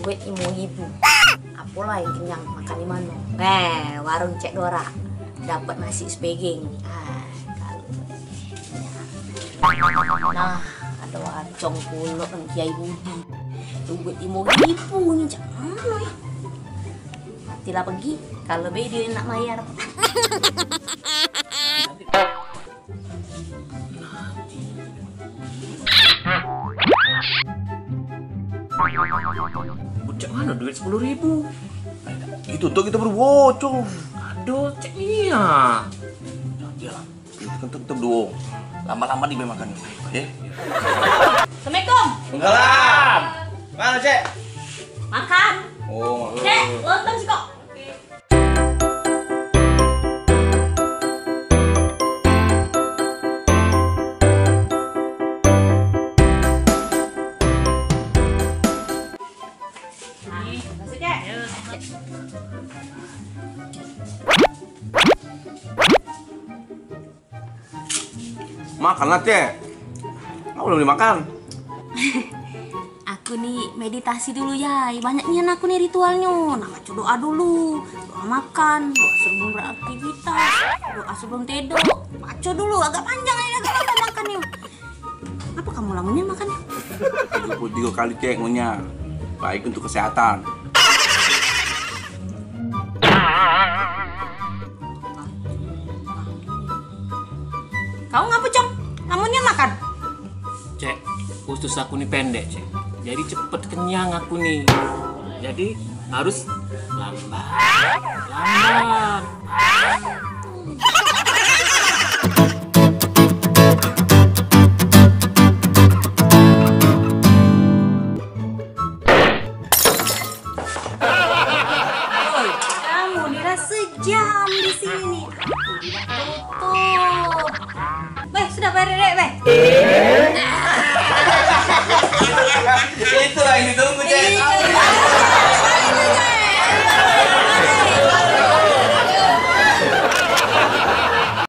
Duit ibu-ibu. Apalah yang kenyang makan di mana? Warung Cek Dora. Dapat nasi spaging. Nah, ada acong pula dan Kiai Budi. Duit ibu-ibu nih Cak. Mana ya? Matilah pergi kalau dia nak bayar. Cek mana duit 10.000? Itu tuh kita berbocor. Aduh, cek iya. Ya, kita kentut dong. Lama-lama di makan. Ya. Assalamualaikum. Enggak. Mana, Cek? Makan. Oh, Cek, lontong sih kok. makanlah, Cek. Kamu belum dimakan. Aku nih meditasi dulu ya. Banyaknya aku nih ritualnya. Nah, baca doa dulu. Doa makan, doa sebelum beraktivitas, doa sebelum tidur. Baca dulu agak panjang ya, agak lama makannya. Apa kamu lamunya makannya? 33 kali, Cek, ngunyah. Baik untuk kesehatan. Kau ngapa, Cong? Lamunya makan? Cek, usus aku nih pendek, Cek. Jadi cepet kenyang aku nih. Jadi harus lambat. Lambat. Kamu udah sejam di sini. Aku tidak tutup. Sudah bayar, Dek,